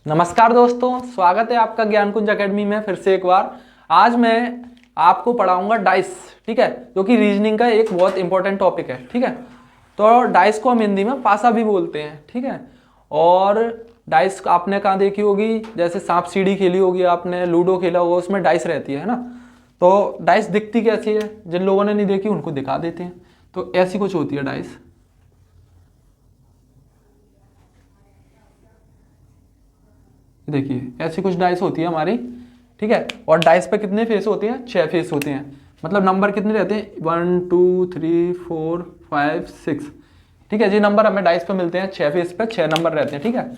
नमस्कार दोस्तों, स्वागत है आपका ज्ञान कुंज एकेडमी में फिर से एक बार। आज मैं आपको पढ़ाऊंगा डाइस, ठीक है, जो कि रीजनिंग का एक बहुत इंपॉर्टेंट टॉपिक है। ठीक है, तो डाइस को हम हिंदी में पासा भी बोलते हैं। ठीक है, और डाइस आपने कहाँ देखी होगी, जैसे सांप सीढ़ी खेली होगी आपने, लूडो खेला होगा, उसमें डाइस रहती है ना। तो डाइस दिखती कैसी है, जिन लोगों ने नहीं देखी उनको दिखा देते हैं। तो ऐसी कुछ होती है डाइस। देखिए ऐसी कुछ डाइस होती है हमारी। ठीक है, और डाइस पे कितने फेस होते हैं? 6 फेस होते हैं। मतलब नंबर कितने रहते हैं? 1 2 3 4 5 6। ठीक है जी, नंबर हमें डाइस पे मिलते हैं 6 फेस पे 6 नंबर रहते हैं। ठीक है,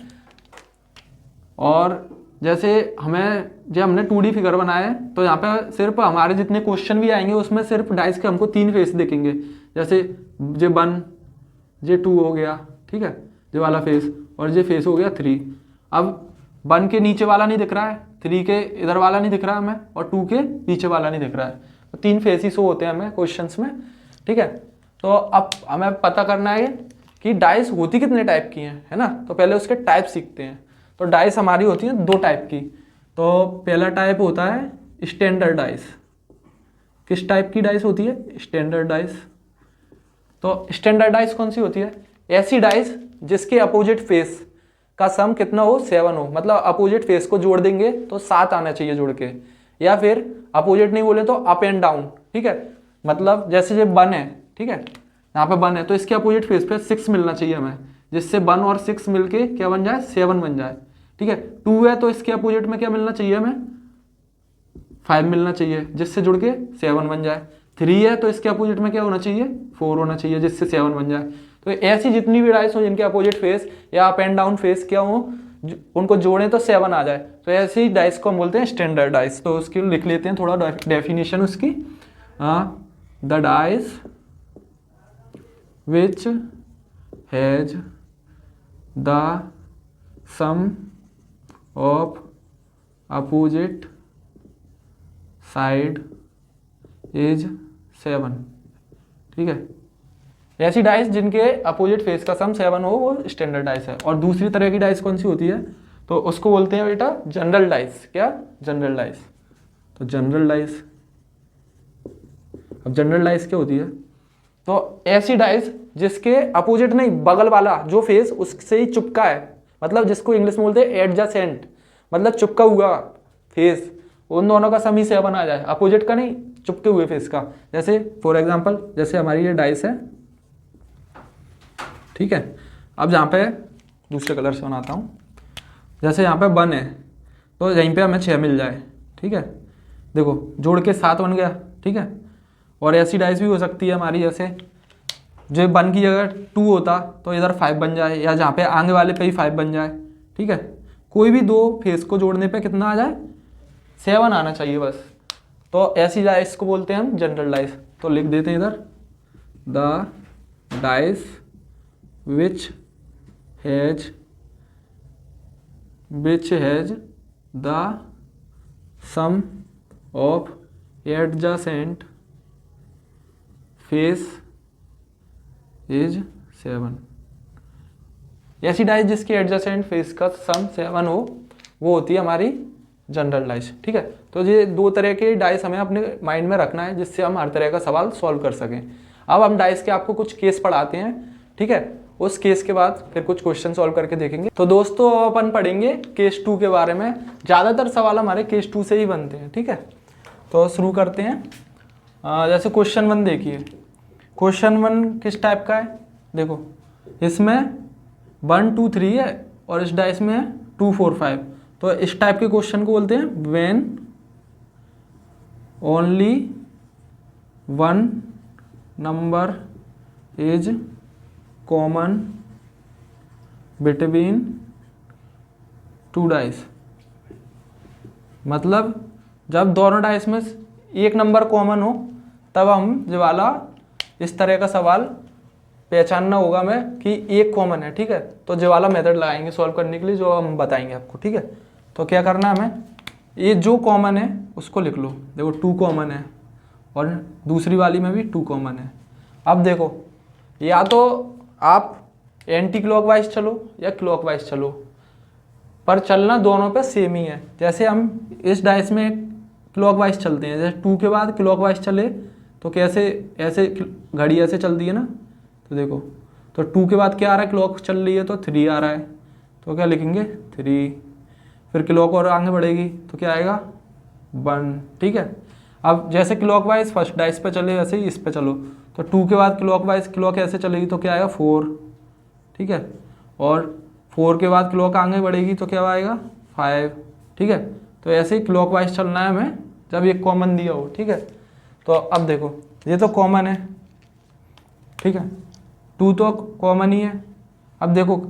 और जैसे हमने 2D फिगर बनाया है, तो यहाँ पे सिर्फ हमारे जितने क्वेश्चन भी आएंगे उसमें सिर्फ डाइस के हमको 3 फेस दिखेंगे। जैसे जे 1 जे 2 हो गया, ठीक है, जे वाला फेस, और जे फेस हो गया 3। अब 1 के नीचे वाला नहीं दिख रहा है, 3 के इधर वाला नहीं दिख रहा है हमें, और 2 के पीछे वाला नहीं दिख रहा है। तो 3 फेस ही शो होते हैं हमें क्वेश्चंस में। ठीक है, तो अब हमें पता करना है कि डाइस होती कितने टाइप की हैं, है ना। तो पहले उसके टाइप सीखते हैं। तो डाइस हमारी होती है 2 टाइप की। तो पहला टाइप होता है स्टैंडर्ड डाइस। किस टाइप की डाइस होती है? Standard dice. तो स्टैंडर्ड डाइस कौन सी होती है? ऐसी डाइस जिसके अपोजिट फेस का सम कितना हो? 7 हो। मतलब अपोजिट फेस को जोड़ देंगे तो 7 आना चाहिए जोड़ के, या फिर अपोजिट नहीं बोले तो अप एंड डाउन। ठीक है, मतलब जैसे ये 1 है, ठीक है, यहाँ पे 1 है, तो इसके अपोजिट फेस पे 6 मिलना चाहिए हमें, जिससे 1 और 6 मिलके क्या बन जाए? 7 बन जाए। ठीक है, 2 है तो इसके अपोजिट में क्या मिलना चाहिए हमें? 5 मिलना चाहिए, जिससे जुड़ के 7 बन जाए। 3 है तो इसके अपोजिट में क्या होना चाहिए? 4 होना चाहिए, जिससे 7 बन जाए। तो ऐसी जितनी भी डाइस हो जिनके अपोजिट फेस या अप एंड डाउन फेस क्या हो, उनको जोड़ें तो 7 आ जाए, तो ऐसी डाइस को हम बोलते हैं स्टैंडर्ड डाइस। तो उसकी लिख लेते हैं थोड़ा डेफिनेशन उसकी। The dice which has the sum of opposite side is 7। ठीक है, ऐसी डाइस जिनके अपोजिट फेस का सम 7 हो वो स्टैंडर्ड डाइस है। और दूसरी तरह की डाइस कौन सी होती है? तो उसको बोलते हैं बेटा जनरल डाइस। क्या? General dice. तो जनरल डाइस, अब जनरल डाइस क्या होती है? तो ऐसी डाइस जिसके अपोजिट नहीं, बगल वाला जो फेस उससे ही चिपका है, मतलब जिसको इंग्लिश में बोलते हैं एडजेसेंट, मतलब चिपका हुआ फेस, उन दोनों का सम ही 7 आ जाए, अपोजिट का नहीं, चिपके हुए फेस का। जैसे फॉर एग्जांपल, जैसे हमारी ये डाइस है, ठीक है। अब जहाँ पे दूसरे कलर से बनाता हूँ, जैसे यहाँ पे 1 है तो यहीं पे हमें 6 मिल जाए। ठीक है, देखो जोड़ के 7 बन गया। ठीक है, और ऐसी डाइस भी हो सकती है हमारी, जैसे जो 1 की जगह 2 होता तो इधर 5 बन जाए, या जहाँ पे आगे वाले पे ही 5 बन जाए। ठीक है, कोई भी 2 फेस को जोड़ने पे कितना आ जाए? 7 आना चाहिए बस। तो ऐसी डाइस को बोलते हैं हम जनरल डाइस। तो लिख देते हैं इधर, the dice which has the sum of adjacent face is 7। ऐसी डाइस जिसकी एडजेसेंट फेस का सम 7 हो वो होती है हमारी जनरल डाइस। ठीक है, तो ये 2 तरह के डाइस हमें अपने माइंड में रखना है, जिससे हम हर तरह का सवाल सॉल्व कर सकें। अब हम डाइस के आपको कुछ केस पढ़ाते हैं। ठीक है, उस केस के बाद फिर कुछ क्वेश्चन सॉल्व करके देखेंगे। तो दोस्तों अपन पढ़ेंगे केस 2 के बारे में। ज़्यादातर सवाल हमारे केस 2 से ही बनते हैं। ठीक है, तो शुरू करते हैं। जैसे क्वेश्चन 1 देखिए। क्वेश्चन 1 किस टाइप का है? देखो इसमें 1 2 3 है और इस डाइस में है 2 4 5। तो इस टाइप के क्वेश्चन को बोलते हैं when only 1 number is common between 2 dice. मतलब जब दोनों डाइस में एक नंबर कॉमन हो तब हम जो वाला इस तरह का सवाल पहचानना होगा हमें कि एक कॉमन है। ठीक है, तो जो वाला मेथड लगाएंगे सॉल्व करने के लिए, जो हम बताएंगे आपको। ठीक है, तो क्या करना है हमें, ये जो कॉमन है उसको लिख लो। देखो 2 कॉमन है और दूसरी वाली में भी 2 कॉमन है। अब देखो या तो आप एंटी क्लॉकवाइज चलो या क्लॉकवाइज चलो, पर चलना दोनों पे सेम ही है। जैसे हम इस डाइस में क्लॉकवाइज चलते हैं, जैसे 2 के बाद क्लॉकवाइज चले तो कैसे, ऐसे घड़ी ऐसे चलती है ना, तो देखो तो 2 के बाद क्या आ रहा है, क्लॉक चल रही है तो 3 आ रहा है, तो क्या लिखेंगे 3। फिर क्लॉक और आगे बढ़ेगी तो क्या आएगा 1, ठीक है। अब जैसे क्लॉकवाइज फर्स्ट डाइस पे चले वैसे ही इस पे चलो, तो 2 के बाद क्लॉकवाइज क्लॉक ऐसे चलेगी तो क्या आएगा 4, ठीक है। और 4 के बाद क्लॉक आगे बढ़ेगी तो क्या आएगा 5, ठीक है। तो ऐसे ही क्लॉकवाइज चलना है हमें जब ये कॉमन दिया हो, ठीक है। तो अब देखो ये तो कॉमन है, ठीक है, 2 तो कॉमन ही है। अब देखो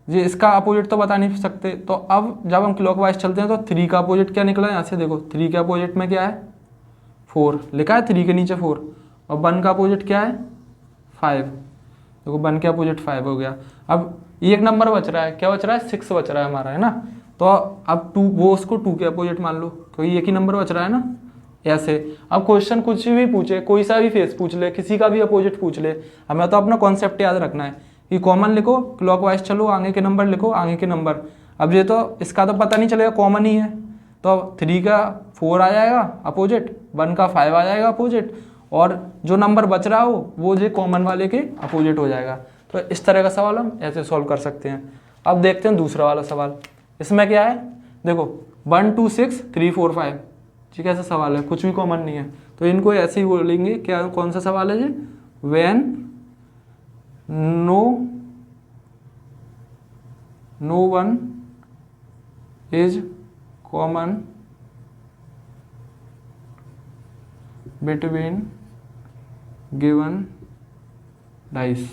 ये इसका अपोजिट तो बता नहीं सकते, तो अब जब हम क्लॉकवाइज चलते हैं तो 3 का अपोजिट क्या निकला है, यहाँ से देखो 3 के अपोजिट में क्या है 4 लिखा है, 3 के नीचे 4, और 1 का अपोजिट क्या है 5, देखो 1 के अपोजिट 5 हो गया। अब एक नंबर बच रहा है, क्या बच रहा है 6 बच रहा है हमारा, है ना। तो अब 2 वो उसको 2 के अपोजिट मान लो, क्योंकि एक ही नंबर बच रहा है ना, ऐसे। अब क्वेश्चन कुछ भी पूछे, कोई सा भी फेस पूछ ले, किसी का भी अपोजिट पूछ ले, हमें तो अपना कॉन्सेप्ट याद रखना है कि कॉमन लिखो, क्लॉकवाइज चलो, आगे के नंबर लिखो, आगे के नंबर। अब ये तो इसका तो पता नहीं चलेगा, कॉमन ही है, तो 3 का 4 आ जाएगा अपोजिट, 1 का 5 आ जाएगा अपोजिट, और जो नंबर बच रहा हो वो जो कॉमन वाले के अपोजिट हो जाएगा। तो इस तरह का सवाल हम ऐसे सॉल्व कर सकते हैं। अब देखते हैं दूसरा वाला सवाल, इसमें क्या है, देखो 1 2 6 3 4 5, ठीक है, ऐसा सवाल है, कुछ भी कॉमन नहीं है, तो इनको ऐसे ही बोलेंगे। क्या कौन सा सवाल है जी, when no one is common between given dice.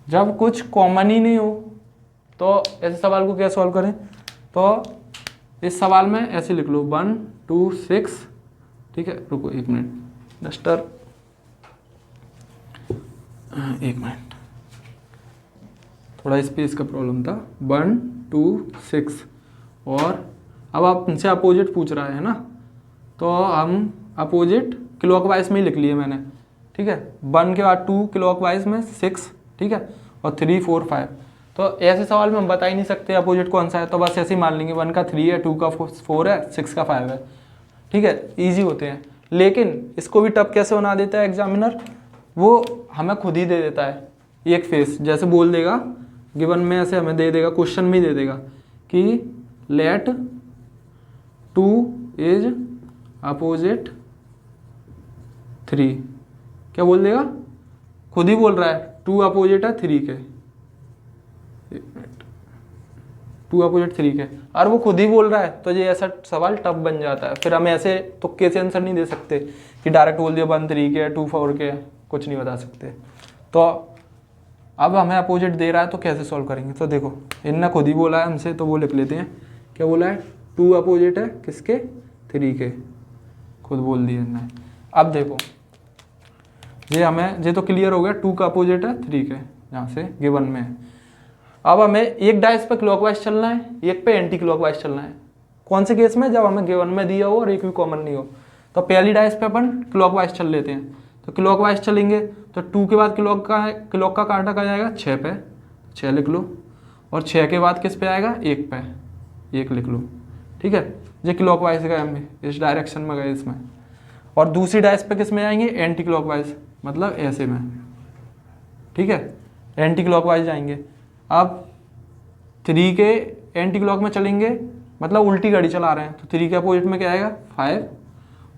जब कुछ कॉमन ही नहीं हो तो ऐसे सवाल को क्या सॉल्व करें, तो इस सवाल में ऐसे लिख लो 1 2 6, ठीक है। रुको 1 मिनट डस्टर, 1 मिनट, थोड़ा स्पेस का प्रॉब्लम था। 1 2 6, और अब आप इनसे अपोजिट पूछ रहा है ना, तो हम अपोजिट क्लॉकवाइज में ही लिख लिए मैंने, ठीक है। 1 के बाद 2 क्लॉकवाइज में 6, ठीक है, और 3 4 5। तो ऐसे सवाल में हम बता ही नहीं सकते अपोजिट कौन सा है, तो बस ऐसे ही मान लेंगे 1 का 3 है, 2 का 4 है, 6 का 5 है, ठीक है, इजी होते हैं। लेकिन इसको भी टफ कैसे बना देता है एग्जामिनर, वो हमें खुद ही दे देता है एक फेस, जैसे बोल देगा गिवन में, ऐसे हमें दे देगा, क्वेश्चन में दे देगा कि लेट 2 इज अपोजिट 3, क्या बोल देगा, खुद ही बोल रहा है 2 अपोजिट है 3 के, 2 अपोजिट 3 के, और वो खुद ही बोल रहा है, तो ये ऐसा सवाल टफ बन जाता है। फिर हम ऐसे तुक्के से आंसर नहीं दे सकते कि डायरेक्ट बोल दिया 1 3 के 2 4 के, कुछ नहीं बता सकते। तो अब हमें अपोजिट दे रहा है तो कैसे सॉल्व करेंगे, तो देखो इनने खुद ही बोला है हमसे, तो वो लिख लेते हैं। क्या बोला है, 2 अपोजिट है किसके, 3 के, खुद बोल दिया इनने। अब देखो ये हमें, ये तो क्लियर हो गया, 2 का अपोजिट है 3 के, यहाँ से गिवन में है। अब हमें एक डाइस पे क्लॉकवाइज चलना है, एक पे एंटी क्लॉकवाइज चलना है। कौन से केस में, जब हमें गिवन में दिया हो और एक भी कॉमन नहीं हो। तो पहली डाइस पे अपन क्लॉकवाइज चल लेते हैं, तो क्लॉकवाइज चलेंगे तो 2 के बाद क्लॉक का कांटा कहाँ जाएगा 6 पे, 6 लिख लो, और 6 के बाद किस पे आएगा 1 पे, 1 लिख लो, ठीक है। ये क्लॉकवाइज गए हम इस डायरेक्शन में गए इसमें, और दूसरी डाइस पे किस में जाएंगे एंटी क्लॉकवाइज, मतलब ऐसे में, ठीक है, एंटी क्लॉकवाइज जाएंगे। अब 3 के एंटी क्लॉक में चलेंगे, मतलब उल्टी घड़ी चला रहे हैं, तो 3 के अपोजिट में क्या आएगा 5,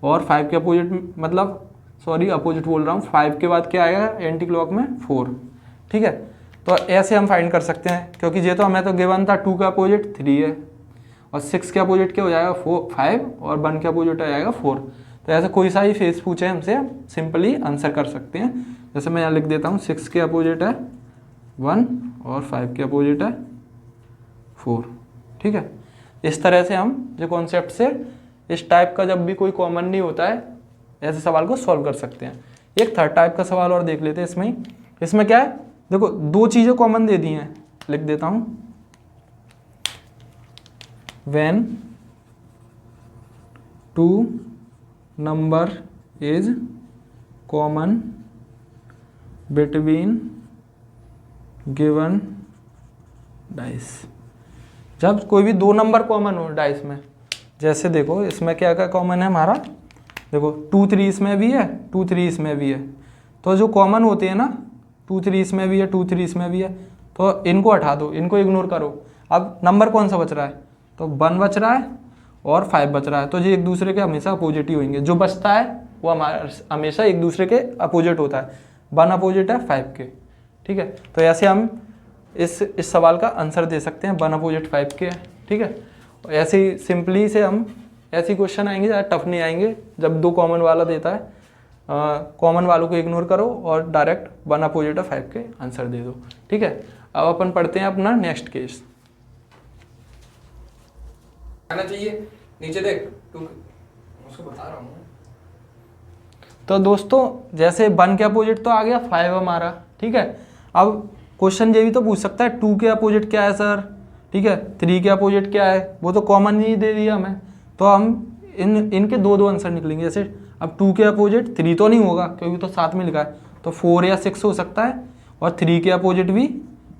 और 5 के अपोजिट, मतलब सॉरी अपोजिट बोल रहा हूँ, 5 के बाद क्या आएगा एंटी क्लॉक में 4, ठीक है। तो ऐसे हम फाइंड कर सकते हैं, क्योंकि ये तो हमें तो गिवन था 2 का अपोजिट 3 है, और 6 के अपोजिट क्या हो जाएगा 5, और 1 के अपोजिट आ जाएगा 4। तो ऐसे कोई सा ही फेस पूछे हमसे, हम सिंपली आंसर कर सकते हैं। जैसे मैं यहाँ लिख देता हूँ 6 के अपोजिट है 1, और 5 के अपोजिट है 4, ठीक है। इस तरह से हम जो कॉन्सेप्ट से इस टाइप का जब भी कोई कॉमन नहीं होता है ऐसे सवाल को सॉल्व कर सकते हैं। एक थर्ड टाइप का सवाल और देख लेते हैं इसमें। इसमें क्या है, देखो 2 चीज़ें कॉमन दे दी हैं, लिख देता हूँ, when 2 number is common between given dice. जब कोई भी दो नंबर कॉमन हो डाइस में, जैसे देखो इसमें क्या क्या कॉमन है हमारा, देखो 2 3 इसमें भी है, 2 3 इसमें भी है, तो जो कॉमन होते हैं ना 2 3 इसमें भी है, 2 3 इसमें भी है, तो इनको हटा दो, इनको इग्नोर करो। अब नंबर कौन सा बच रहा है, तो 1 बच रहा है और 5 बच रहा है, तो ये एक दूसरे के हमेशा अपोजिट ही होंगे। जो बचता है वो हमारा हमेशा एक दूसरे के अपोजिट होता है। 1 अपोजिट है 5 के, ठीक है। तो ऐसे हम इस सवाल का आंसर दे सकते हैं, 1 अपोजिट 5 के है, ठीक है। ऐसे ही सिंपली से हम ऐसे क्वेश्चन आएंगे, ज़्यादा टफ नहीं आएंगे। जब दो कॉमन वाला देता है, कॉमन वालों को इग्नोर करो और डायरेक्ट 1 अपोजिट 5 के आंसर दे दो, ठीक है। अब अपन पढ़ते हैं अपना नेक्स्ट केस। आना चाहिए नीचे देख, तू उसको बता रहा हूँ। तो दोस्तों जैसे 1 के अपोजिट तो आ गया 5 हमारा, ठीक है। अब क्वेश्चन ये भी तो पूछ सकता है 2 के अपोजिट क्या है सर, ठीक है, 3 के अपोजिट क्या है, वो तो कॉमन ही दे दिया हमें, तो हम इनके दो आंसर निकलेंगे। जैसे अब 2 के अपोजिट 3 तो नहीं होगा क्योंकि तो साथ में लिखा है, तो 4 या 6 हो सकता है, और 3 के अपोजिट भी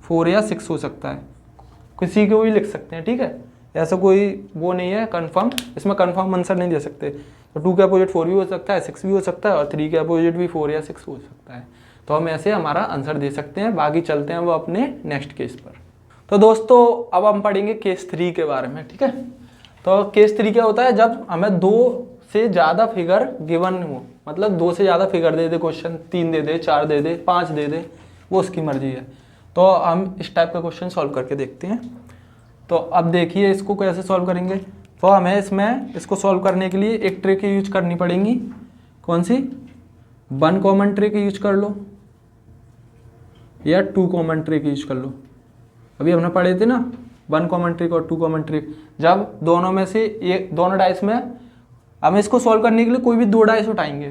4 या 6 हो सकता है, किसी को भी लिख सकते हैं, ठीक है। ऐसा कोई वो नहीं है कंफर्म, इसमें कंफर्म आंसर नहीं दे सकते। तो 2 के अपोजिट 4 भी हो सकता है, 6 भी हो सकता है, और 3 के अपोजिट भी 4 या 6 हो सकता है। तो हम ऐसे हमारा आंसर दे सकते हैं। बाकी चलते हैं वो अपने नेक्स्ट केस पर। तो दोस्तों अब हम पढ़ेंगे केस 3 के बारे में, ठीक है। तो केस 3 क्या होता है, जब हमें 2 से ज़्यादा फिगर गिवन हो, मतलब 2 से ज़्यादा फिगर दे दे क्वेश्चन, 3 दे दे, 4 दे दे, 5 दे दे, वो उसकी मर्जी है। तो हम इस टाइप का क्वेश्चन सॉल्व करके देखते हैं। तो अब देखिए इसको कैसे सॉल्व करेंगे। तो हमें इसको सॉल्व करने के लिए एक ट्रिक यूज करनी पड़ेगी। कौन सी, 1 कॉमन ट्रिक यूज कर लो या 2 कॉमन ट्रिक यूज कर लो। अभी हमने पढ़े थे ना 1 कॉमन ट्रिक और 2 कॉमन ट्रिक। जब दोनों में से एक, दोनों डाइस में हमें इसको सॉल्व करने के लिए कोई भी 2 डाइस उठाएंगे,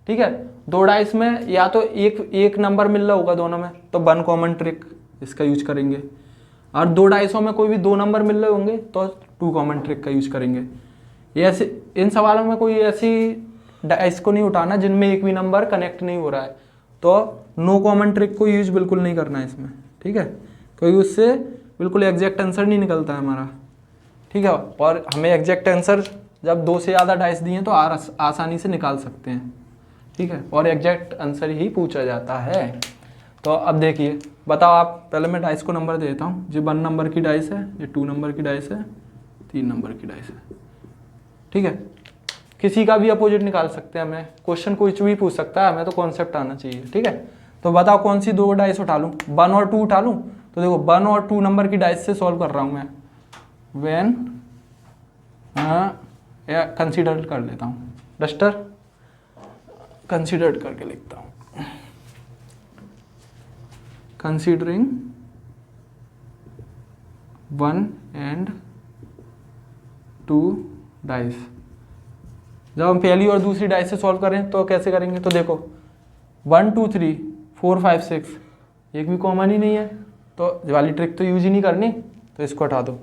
ठीक है। 2 डाइस में या तो एक नंबर मिल रहा होगा दोनों में, तो 1 कॉमन ट्रिक इसका यूज करेंगे, और 2 डाइसों में कोई भी 2 नंबर मिल रहे होंगे तो 2 कॉमन ट्रिक का यूज करेंगे। ये ऐसे इन सवालों में कोई ऐसी डाइस को नहीं उठाना जिनमें एक भी नंबर कनेक्ट नहीं हो रहा है, तो नो कॉमन ट्रिक को यूज बिल्कुल नहीं करना है इसमें, ठीक है, क्योंकि उससे बिल्कुल एग्जैक्ट आंसर नहीं निकलता है हमारा, ठीक है। और हमें एग्जैक्ट आंसर जब 2 से ज़्यादा डाइस दिए तो आसानी से निकाल सकते हैं, ठीक है, और एग्जैक्ट आंसर ही पूछा जाता है। तो अब देखिए, बताओ आप, पहले मैं डाइस को नंबर देता हूँ। ये 1 नंबर की डाइस है, ये 2 नंबर की डाइस है, 3 नंबर की डाइस है, ठीक है। किसी का भी अपोजिट निकाल सकते हैं, हमें क्वेश्चन कुछ भी पूछ सकता है, हमें तो कॉन्सेप्ट आना चाहिए, ठीक है। तो बताओ कौन सी 2 डाइस उठा लूँ, 1 और 2 उठा लूँ। तो देखो 1 और 2 नंबर की डाइस से सॉल्व कर रहा हूँ मैं। व्हेन कंसीडर कर लेता हूँ, डस्टर कंसीडर करके लिखता हूँ। Considering 1 and 2 dice. जब हम पहली और दूसरी डाइस से सॉल्व करें तो कैसे करेंगे, तो देखो 1 2 3 4 5 6 एक भी कॉमन ही नहीं है, तो ये वाली ट्रिक तो यूज ही नहीं करनी, तो इसको हटा दो।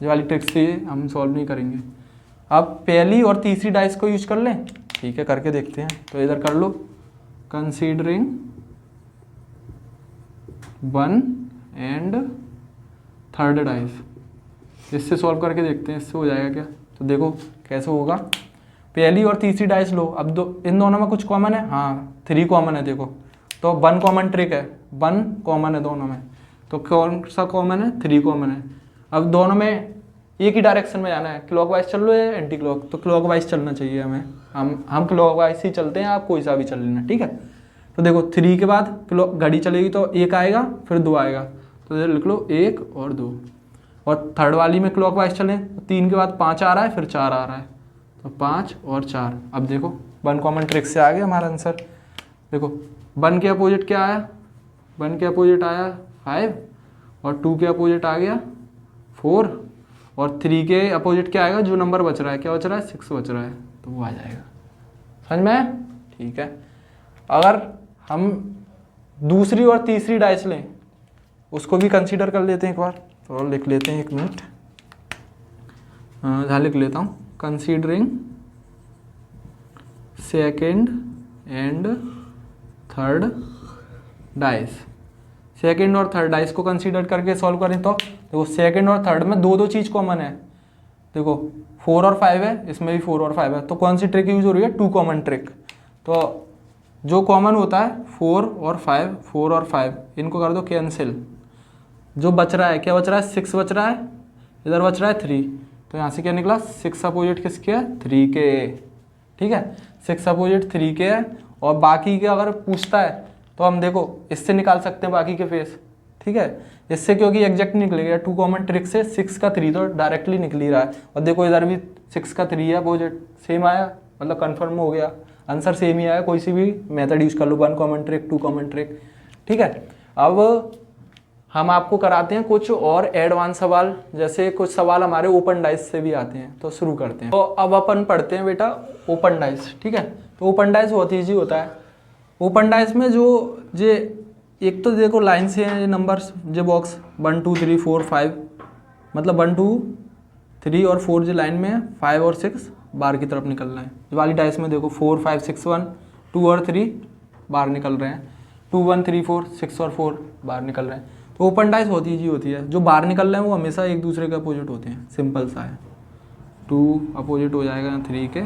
ये वाली ट्रिक से हम सॉल्व नहीं करेंगे। अब पहली और तीसरी डाइस को यूज कर लें, ठीक है, करके देखते हैं। तो इधर कर लो कंसीडरिंग 1 and 3rd डाइस। इससे सॉल्व करके देखते हैं इससे हो जाएगा क्या। तो देखो कैसे होगा, पहली और तीसरी डाइस लो। अब इन दोनों में कुछ कॉमन है, हाँ 3 कॉमन है, देखो तो 1 कॉमन ट्रिक है, 1 कॉमन है दोनों में, तो कौन सा कॉमन है, 3 कॉमन है। अब दोनों में एक ही डायरेक्शन में जाना है, क्लॉकवाइज चल लो या एंटी क्लॉक, तो क्लॉकवाइज चलना चाहिए हमें, हम क्लॉकवाइज ही चलते हैं, आप कोई सा भी चल लेना, ठीक है। तो देखो 3 के बाद घड़ी चलेगी तो 1 आएगा, फिर 2 आएगा, तो इधर लिख लो 1 और 2। और 3rd वाली में क्लॉकवाइज चलें तो 3 के बाद 5 आ रहा है, फिर 4 आ रहा है, तो 5 और 4। अब देखो 1 कॉमन ट्रिक से आ गया हमारा आंसर। देखो 1 के अपोजिट क्या आया, 1 के अपोजिट आया 5, और 2 के अपोजिट आ गया 4, और 3 के अपोजिट क्या आएगा, जो नंबर बच रहा है, क्या बच रहा है, 6 बच रहा है, तो वो आ जाएगा। समझ में, ठीक है। अगर हम दूसरी और तीसरी डाइस लें, उसको भी कंसीडर कर लेते हैं एक बार, और लिख लेते हैं, 1 मिनट, यहाँ लिख लेता हूँ, considering 2nd and 3rd dice. 2nd और 3rd डाइस को कंसीडर करके सॉल्व करें तो देखो सेकंड और थर्ड में दो दो चीज़ कॉमन है, देखो 4 और 5 है, इसमें भी 4 और 5 है, तो कौन सी ट्रिक यूज हो रही है, टू कॉमन ट्रिक। तो जो कॉमन होता है 4 और 5, 4 और 5 इनको कर दो कैंसिल, जो बच रहा है क्या बच रहा है, 6 बच रहा है, इधर बच रहा है 3, तो यहाँ से क्या निकला 6 अपोजिट किसके है, 3 के, ठीक है 6 अपोजिट 3 के है। और बाकी के अगर पूछता है तो हम देखो इससे निकाल सकते हैं बाकी के फेस, ठीक है, इससे क्योंकि एग्जैक्ट निकलेगा, टू कॉमन ट्रिक से 6 का 3 तो डायरेक्टली निकल ही रहा है, और देखो इधर भी 6 का 3 है अपोजिट, सेम आया, मतलब कंफर्म हो गया, आंसर सेम ही आया, कोई सी भी मेथड यूज कर लो, 1 कॉमन ट्रिक, 2 कॉमन ट्रिक, ठीक है। अब हम आपको कराते हैं कुछ और एडवांस सवाल, जैसे कुछ सवाल हमारे ओपन डाइस से भी आते हैं, तो शुरू करते हैं। तो अब अपन पढ़ते हैं बेटा ओपन डाइस, ठीक है। तो ओपन डाइस बहुत ईजी होता है। ओपन डाइस में जो जे एक तो देखो लाइन से हैं ये नंबर्स, जो बॉक्स 1 2 3 4 5, मतलब 1 2 3 और 4 जो लाइन में है, 5 और 6 बाहर की तरफ निकल रहे हैं। जो वाली डाइस में देखो 4 5 6 1, 2 और 3 बाहर निकल रहे हैं, 2 1 3 4 6 और 4 बाहर निकल रहे हैं। तो ओपन डाइस बहुत ईजी होती है, जो बाहर निकल रहे हैं वो हमेशा एक दूसरे के अपोजिट होते हैं, सिंपल सा है। 2 अपोजिट हो जाएगा 3 के,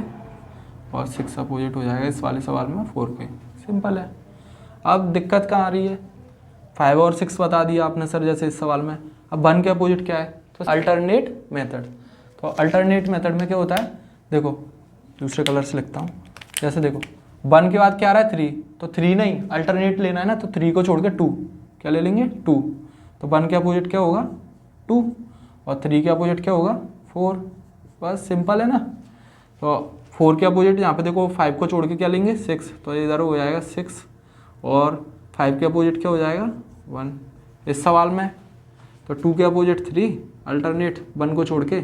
और 6 अपोजिट हो जाएगा इस वाले सवाल में 4 के, सिंपल है। अब दिक्कत कहाँ आ रही है, 5 और 6 बता दिया आपने सर जैसे इस सवाल में, अब 1 के अपोजिट क्या है, तो अल्टरनेट मेथड। तो अल्टरनेट मेथड में क्या होता है, देखो दूसरे कलर से लिखता हूँ, जैसे देखो 1 के बाद क्या आ रहा है 3, तो 3 नहीं अल्टरनेट लेना है ना, तो 3 को छोड़ के 2 क्या ले लेंगे 2, तो 1 के अपोजिट क्या होगा 2, और 3 के अपोजिट क्या होगा 4, बस सिंपल है ना। तो 4 के अपोजिट यहाँ पे देखो 5 को छोड़ के क्या लेंगे 6, तो इधर हो जाएगा 6, और 5 के अपोजिट क्या हो जाएगा 1 इस सवाल में। तो 2 के अपोजिट 3 अल्टरनेट 1 को छोड़ के,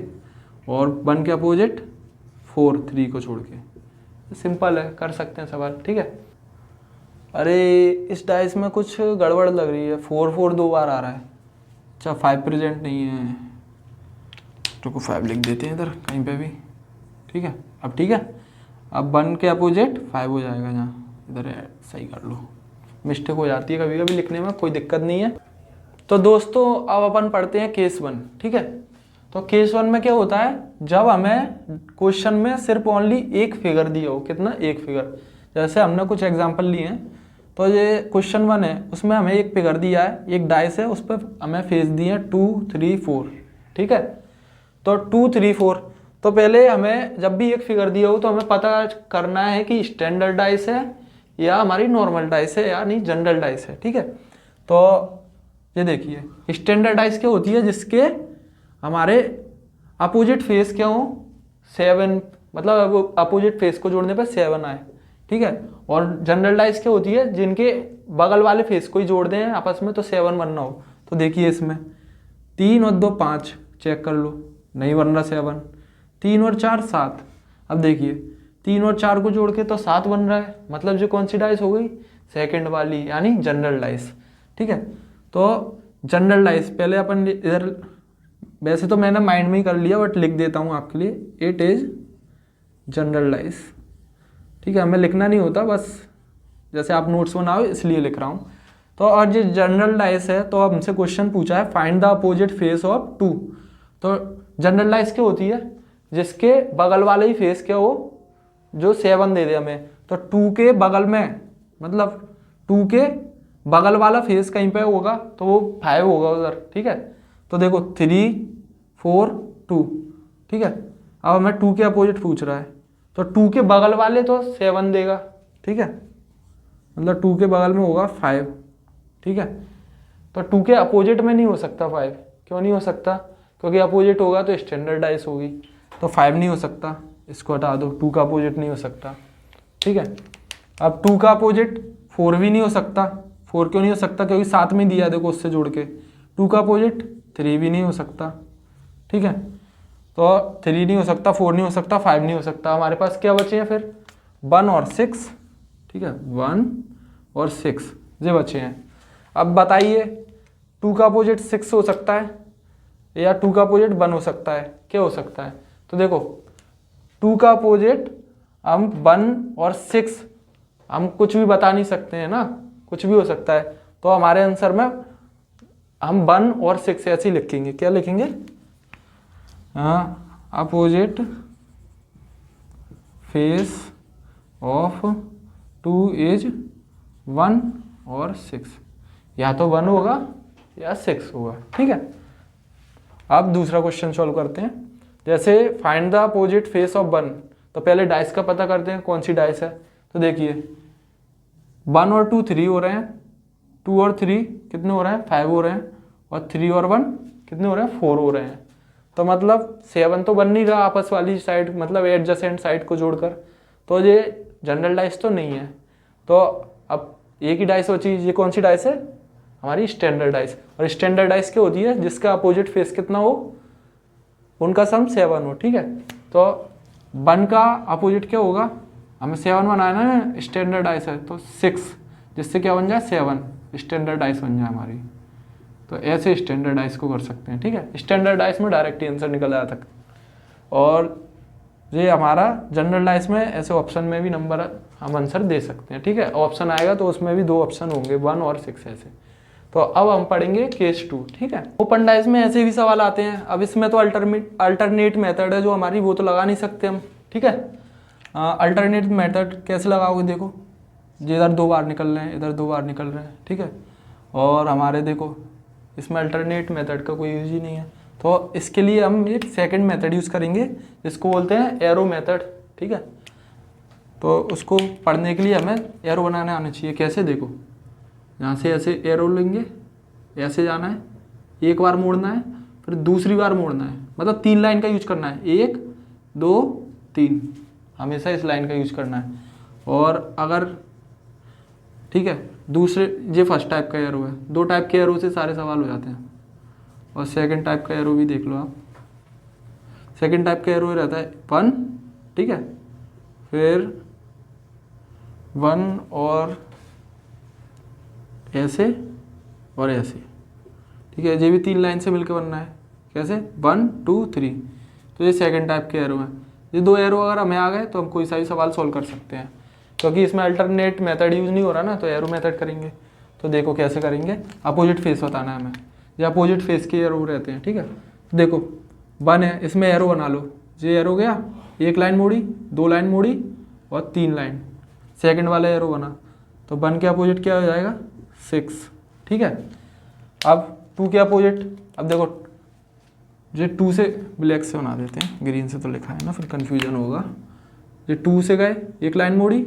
और 1 के अपोजिट 4 3 को छोड़ के, सिंपल है, कर सकते हैं सवाल, ठीक है। अरे इस डाइस में कुछ गड़बड़ लग रही है, 4 4 दो बार आ रहा है, अच्छा 5 प्रेजेंट नहीं है, तो को 5 लिख देते हैं इधर कहीं पे भी, ठीक है। अब ठीक है, अब 1 के अपोजिट 5 हो जाएगा, यहाँ इधर सही कर लो, मिस्टेक हो जाती है कभी कभी लिखने में, कोई दिक्कत नहीं है। तो दोस्तों अब अपन पढ़ते हैं केस 1, ठीक है। तो केस 1 में क्या होता है, जब हमें क्वेश्चन में सिर्फ ओनली एक फिगर दिया हो, कितना एक फिगर, जैसे हमने कुछ एग्जांपल लिए हैं, तो ये क्वेश्चन 1 है, उसमें हमें एक फिगर दिया है, एक डाइस है, उस पर हमें फेस दिए हैं 2 3 4, ठीक है। तो 2 3 4, तो पहले हमें जब भी एक फिगर दिया हो तो हमें पता करना है कि स्टैंडर्ड डाइस है या हमारी नॉर्मल डाइस है या नहीं जनरल डाइस है, ठीक है। तो ये देखिए स्टैंडर्ड डाइस क्या होती है, जिसके हमारे अपोजिट फेस क्या हो 7, मतलब अपोजिट फेस को जोड़ने पर 7 आए, ठीक है। और जनरल डाइस क्या होती है, जिनके बगल वाले फेस को ही जोड़ दें आपस में तो 7 बनना हो। तो देखिए इसमें 3 और 2 5, चेक कर लो, नहीं बन रहा 7, 3 और 4 7, अब देखिए 3 और 4 को जोड़ के तो 7 बन रहा है, मतलब जो कौन सी डाइस हो गई, सेकंड वाली, यानी जनरल डाइस, ठीक है। तो जनरल डाइस पहले अपन इधर, वैसे तो मैंने माइंड में ही कर लिया बट लिख देता हूँ आपके लिए, इट इज जनरल डाइस, ठीक है, हमें लिखना नहीं होता, बस जैसे आप नोट्स बनाओ इसलिए लिख रहा हूँ। तो और जो जनरल डाइस है, तो हमसे क्वेश्चन पूछा है find the opposite face of 2, तो जनरल डाइस क्या होती है, जिसके बगल वाले ही फेस क्या हो जो 7 दे दे हमें, तो 2 के बगल में, मतलब 2 के बगल वाला फेस कहीं पे होगा तो वो 5 होगा उधर, ठीक है। तो देखो 3 4 2, ठीक है। अब हमें 2 के अपोजिट पूछ रहा है, तो 2 के बगल वाले तो 7 देगा, ठीक है, मतलब 2 के बगल में होगा 5, ठीक है। तो 2 के अपोजिट में नहीं हो सकता 5, क्यों नहीं हो सकता, क्योंकि अपोजिट होगा तो स्टैंडर्ड डाइस होगी, तो 5 नहीं हो सकता, इसको हटा दो, 2 का अपोजिट नहीं हो सकता, ठीक है। अब 2 का अपोजिट 4 भी नहीं हो सकता, 4 क्यों नहीं हो सकता, क्योंकि साथ में दिया है देखो उससे जोड़ के। 2 का अपोजिट 3 भी नहीं हो सकता, ठीक है। तो 3 नहीं हो सकता, 4 नहीं हो सकता, 5 नहीं हो सकता, हमारे पास क्या बचे हैं फिर 1 और 6, ठीक है, 1 और 6 ये बचे हैं। अब बताइए 2 का अपोजिट 6 हो सकता है या 2 का अपोजिट 1 हो सकता है, क्या हो सकता है, तो देखो 2 का अपोजिट हम 1 और 6 हम कुछ भी बता नहीं सकते हैं ना, कुछ भी हो सकता है, तो हमारे आंसर में हम 1 और 6 ऐसे ही लिखेंगे। क्या लिखेंगे? अपोजिट फेस ऑफ 2 इज 1 और 6, या तो 1 होगा या 6 होगा। ठीक है, अब दूसरा क्वेश्चन सॉल्व करते हैं। जैसे find the opposite face of 1, तो पहले डाइस का पता करते हैं कौन सी डाइस है। तो देखिए 1 और 2 3 हो रहे हैं, 2 और 3 कितने हो रहे हैं? 5 हो रहे हैं, और 3 और 1 कितने हो रहे हैं? 4 हो रहे हैं। तो मतलब 7 तो बन नहीं रहा आपस वाली साइड, मतलब एडजेसेंट साइड को जोड़कर, तो ये जनरल डाइस तो नहीं है। तो अब एक ही डाइस होती है, ये कौन सी डाइस है? हमारी स्टैंडर्ड डाइस। और स्टैंडर्ड डाइस क्या होती है? जिसका अपोजिट फेस कितना हो, उनका सम 7 हो। ठीक है, तो 1 का अपोजिट क्या होगा? हमें 7 बनाना है, स्टैंडर्ड डाइस है तो 6, जिससे क्या बन जाए? 7 स्टैंडर्ड डाइस बन जाए हमारी। तो ऐसे स्टैंडर्ड डाइस को कर सकते हैं। ठीक है, स्टैंडर्ड डाइस में डायरेक्ट आंसर निकल जाता है। और ये हमारा जनरल डाइस में ऐसे ऑप्शन में भी नंबर हम आंसर दे सकते हैं। ठीक है, ऑप्शन आएगा तो उसमें भी 2 ऑप्शन होंगे, 1 और 6 ऐसे। तो अब हम पढ़ेंगे केस 2। ठीक है, ओपन डाइस में ऐसे भी सवाल आते हैं। अब इसमें तो अल्टरनेट मेथड है जो हमारी, वो तो लगा नहीं सकते हम। ठीक है, अल्टरनेट मेथड कैसे लगाओगे? देखो इधर 2 बार निकल रहे हैं, इधर 2 बार निकल रहे हैं। ठीक है, और हमारे देखो इसमें अल्टरनेट मेथड का कोई यूज ही नहीं है, तो इसके लिए हम एक सेकंड मेथड यूज़ करेंगे जिसको बोलते हैं एरो मेथड। ठीक है, तो उसको पढ़ने के लिए हमें एरो बनाने आना चाहिए। कैसे? देखो यहाँ से ऐसे एरो लेंगे, ऐसे जाना है, एक बार मोड़ना है, फिर दूसरी बार मोड़ना है, मतलब 3 लाइन का यूज करना है, 1 2 3, हमेशा इस लाइन का यूज करना है। और अगर ठीक है, दूसरे ये फर्स्ट टाइप का एरो है, 2 टाइप के एरो से सारे सवाल हो जाते हैं। और सेकंड टाइप का एरो भी देख लो आप। सेकंड टाइप का एरो रहता है 1, ठीक है, फिर 1 और ऐसे और ऐसे। ठीक है, ये भी 3 लाइन से मिलकर बनना है। कैसे? 1 2 3। तो ये सेकंड टाइप के एरो है। ये 2 एरो अगर हमें आ गए तो हम कोई सा भी सवाल सॉल्व कर सकते हैं, क्योंकि इसमें अल्टरनेट मेथड यूज़ नहीं हो रहा ना, तो एरो मेथड करेंगे। तो देखो कैसे करेंगे, अपोजिट फेस बताना है हमें। ये अपोजिट फेस के एरो रहते हैं। ठीक है, देखो 1 है, इसमें एरो बना लो। ये एरो गया, 1 लाइन मोड़ी, 2 लाइन मोड़ी और 3 लाइन। सेकंड वाला एरो बना, तो 1 के अपोजिट क्या हो जाएगा? 6। ठीक है, अब 2 के अपोजिट, अब देखो ये 2 से ब्लैक से बना देते हैं, ग्रीन से तो लिखा है ना, फिर कन्फ्यूजन होगा। ये 2 से गए, 1 लाइन मोड़ी,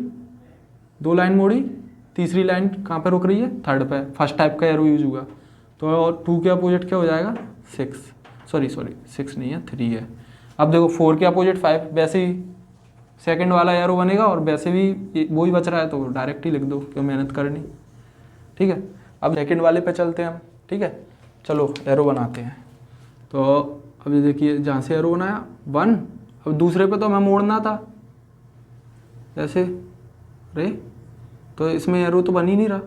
2 लाइन मोड़ी, तीसरी लाइन कहाँ पे रुक रही है? थर्ड पे। फर्स्ट टाइप का एरो यूज हुआ, तो 2 के अपोजिट क्या हो जाएगा? 6। सॉरी 6 नहीं है, 3 है। अब देखो 4 के अपोजिट 5, वैसे ही सेकंड वाला एरो बनेगा, और वैसे भी वो ही बच रहा है तो डायरेक्ट ही लिख दो, क्यों मेहनत करनी। ठीक है, अब सेकंड वाले पे चलते हैं हम। ठीक है, चलो एरो बनाते हैं। तो अब ये देखिए, जहाँ से एरो बनाया 1, अब दूसरे पे तो हमें मोड़ना था ऐसे, अरे तो इसमें एरो तो बन ही नहीं रहा।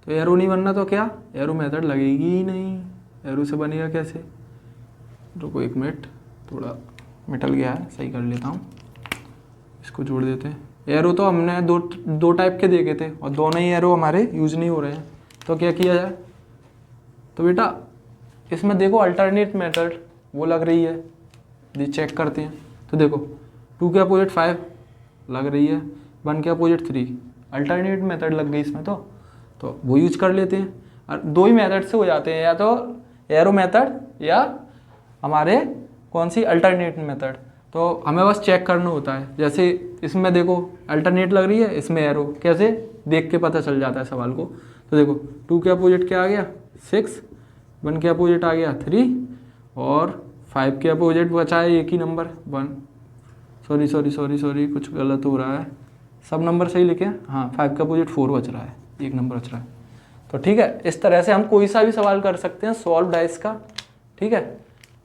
तो एरो नहीं बनना तो क्या? एरो मेथड लगेगी ही नहीं। एरो से बनेगा कैसे? रुको 1 मिनट, थोड़ा मिटल गया है, सही कर लेता हूँ। इसको जोड़ देते हैं। एरो तो हमने दो टाइप के देखे थे, और दोनों ही एरो हमारे यूज नहीं हो रहे हैं, तो क्या किया जाए? तो बेटा इसमें देखो अल्टरनेट मेथड वो लग रही है, ये चेक करते हैं। तो देखो 2 के अपोजिट 5 लग रही है, 1 के अपोजिट 3, अल्टरनेट मेथड लग गई इसमें, तो वो यूज कर लेते हैं। और 2 ही मेथड से हो जाते हैं, या तो एरो मेथड या हमारे कौन सी अल्टरनेट मेथड। तो हमें बस चेक करना होता है। जैसे इसमें देखो अल्टरनेट लग रही है, इसमें एरो, कैसे देख के पता चल जाता है सवाल को। तो देखो 2 के अपोजिट क्या आ गया? 6, 1 के अपोजिट आ गया 3, और 5 के अपोजिट बचा है एक ही नंबर 1। सॉरी कुछ गलत हो रहा है, सब नंबर सही लिखे हैं। हाँ, 5 का अपोजिट 4 बच रहा है, एक नंबर बच रहा है। तो ठीक है, इस तरह से हम कोई सा भी सवाल कर सकते हैं सॉल्व डाइस का। ठीक है,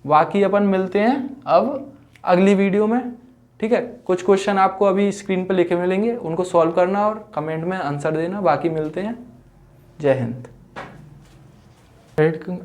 बाकी अपन मिलते हैं अब अगली वीडियो में। ठीक है, कुछ क्वेश्चन आपको अभी स्क्रीन पर लिखे मिलेंगे, उनको सॉल्व करना और कमेंट में आंसर देना। बाकी मिलते हैं। जय हिंद। एडिटिंग